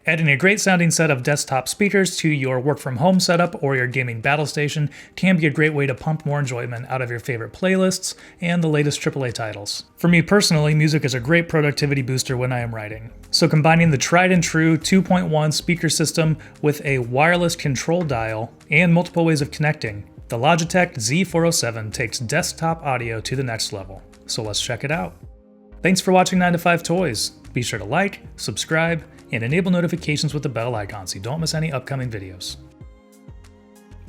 Adding a great sounding set of desktop speakers to your work from home setup or your gaming battle station can be a great way to pump more enjoyment out of your favorite playlists and the latest AAA titles. For me personally, music is a great productivity booster when I am writing. So combining the tried and true 2.1 speaker system with a wireless control dial and multiple ways of connecting, the Logitech Z407 takes desktop audio to the next level. So let's check it out. Thanks for watching 9 to 5 Toys. Be sure to like, subscribe, and enable notifications with the bell icon so you don't miss any upcoming videos.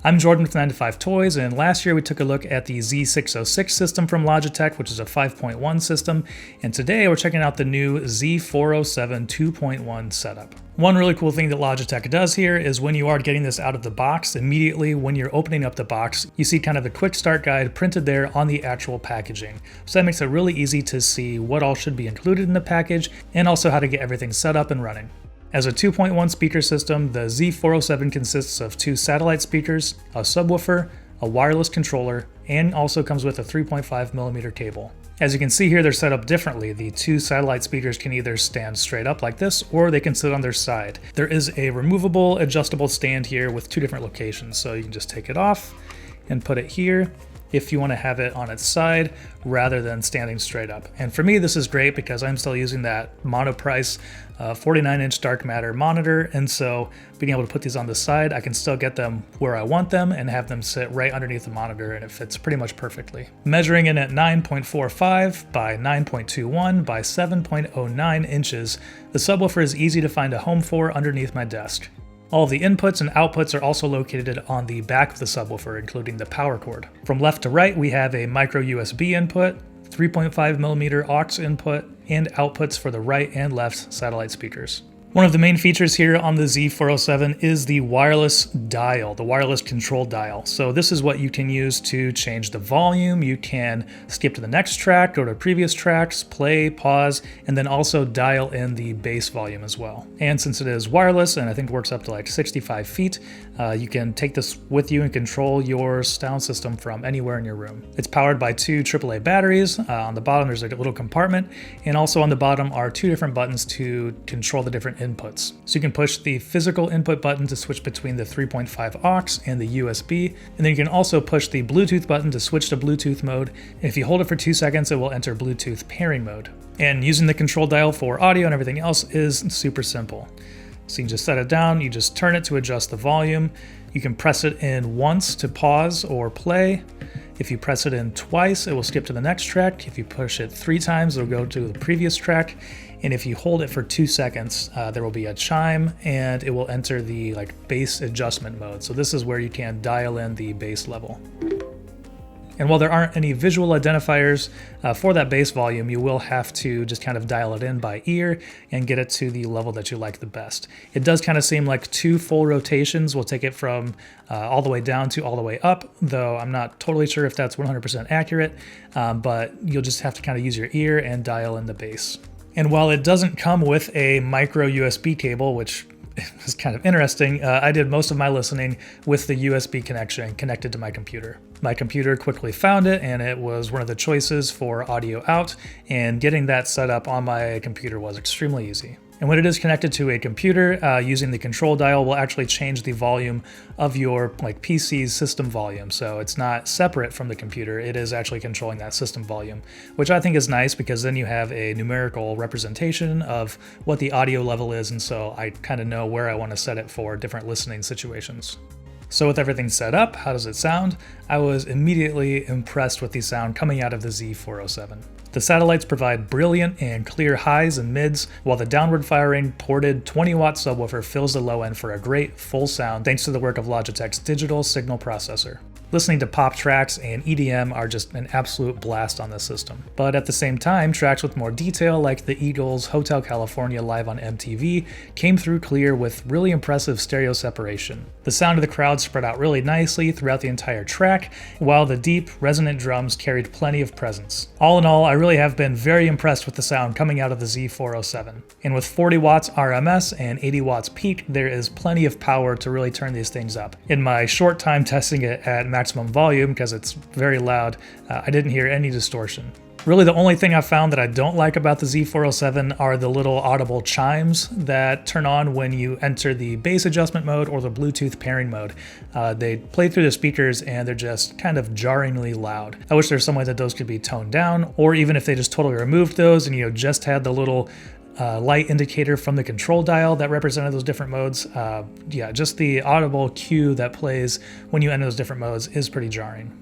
I'm Jordan with 9 to 5 Toys, and last year we took a look at the Z606 system from Logitech, which is a 5.1 system, and today we're checking out the new Z407 2.1 setup. One really cool thing that Logitech does here is when you are getting this out of the box, immediately when you're opening up the box, you see kind of the quick start guide printed there on the actual packaging. So that makes it really easy to see what all should be included in the package and also how to get everything set up and running. As a 2.1 speaker system, the Z407 consists of 2 satellite speakers, a subwoofer, a wireless controller, and also comes with a 3.5mm cable. As you can see here, they're set up differently. The 2 satellite speakers can either stand straight up like this, or they can sit on their side. There is a removable, adjustable stand here with 2 different locations, so you can just take it off and put it here if you want to have it on its side rather than standing straight up. And for me, this is great because I'm still using that monoprice 49-inch dark matter monitor, and so being able to put these on the side, I can still get them where I want them and have them sit right underneath the monitor, and it fits pretty much perfectly. Measuring in at 9.45 by 9.21 by 7.09 inches, the subwoofer is easy to find a home for underneath my desk. All of the inputs and outputs are also located on the back of the subwoofer, including the power cord. From left to right, we have a micro USB input, 3.5mm aux input, and outputs for the right and left satellite speakers. One of the main features here on the Z407 is the wireless dial, the wireless control dial. So this is what you can use to change the volume. You can skip to the next track, go to previous tracks, play, pause, and then also dial in the bass volume as well. And since it is wireless, and I think works up to like 65 feet, you can take this with you and control your sound system from anywhere in your room. It's powered by 2 AAA batteries. On the bottom, there's a little compartment, and also on the bottom are 2 different buttons to control the different inputs. So you can push the physical input button to switch between the 3.5 aux and the USB, and then you can also push the Bluetooth button to switch to Bluetooth mode. And if you hold it for 2 seconds, it will enter Bluetooth pairing mode. And using the control dial for audio and everything else is super simple. So you can just set it down, you just turn it to adjust the volume. You can press it in once to pause or play. If you press it in twice, it will skip to the next track. If you push it 3 times, it'll go to the previous track. And if you hold it for 2 seconds, there will be a chime and it will enter the bass adjustment mode. So this is where you can dial in the bass level. And while there aren't any visual identifiers for that bass volume, you will have to just kind of dial it in by ear and get it to the level that you like the best. It does kind of seem like 2 full rotations will take it from all the way down to all the way up, though I'm not totally sure if that's 100% accurate, but you'll just have to kind of use your ear and dial in the bass. And while it doesn't come with a micro USB cable, which is kind of interesting, I did most of my listening with the USB connection connected to my computer. My computer quickly found it, and it was one of the choices for audio out, and getting that set up on my computer was extremely easy. And when it is connected to a computer, using the control dial will actually change the volume of your PC's system volume. So it's not separate from the computer, it is actually controlling that system volume, which I think is nice because then you have a numerical representation of what the audio level is, and so I kind of know where I want to set it for different listening situations. So with everything set up, how does it sound? I was immediately impressed with the sound coming out of the Z407. The satellites provide brilliant and clear highs and mids, while the downward firing ported 20-watt subwoofer fills the low end for a great full sound thanks to the work of Logitech's digital signal processor. Listening to pop tracks and EDM are just an absolute blast on this system. But at the same time, tracks with more detail like the Eagles' Hotel California live on MTV came through clear with really impressive stereo separation. The sound of the crowd spread out really nicely throughout the entire track, while the deep, resonant drums carried plenty of presence. All in all, I really have been very impressed with the sound coming out of the Z407. And with 40 watts RMS and 80 watts peak, there is plenty of power to really turn these things up. In my short time testing it at maximum volume, because it's very loud, I didn't hear any distortion. Really, the only thing I've found that I don't like about the Z407 are the little audible chimes that turn on when you enter the bass adjustment mode or the Bluetooth pairing mode. They play through the speakers and they're just kind of jarringly loud. I wish there's some way that those could be toned down, or even if they just totally removed those and just had the little light indicator from the control dial that represented those different modes. Yeah, just the audible cue that plays when you enter those different modes is pretty jarring.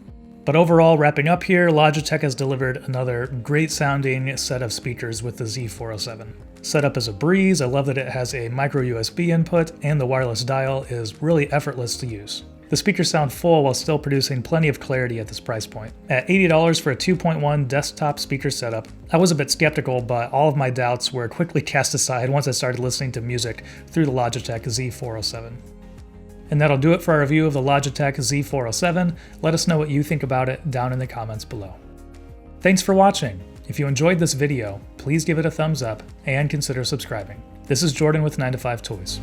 But overall, wrapping up here, Logitech has delivered another great sounding set of speakers with the Z407. Setup is a breeze. I love that it has a micro USB input, and the wireless dial is really effortless to use. The speakers sound full while still producing plenty of clarity at this price point. At $80 for a 2.1 desktop speaker setup, I was a bit skeptical, but all of my doubts were quickly cast aside once I started listening to music through the Logitech Z407. And that'll do it for our review of the Logitech Z407. Let us know what you think about it down in the comments below. Thanks for watching. If you enjoyed this video, please give it a thumbs up and consider subscribing. This is Jordan with 9to5 Toys.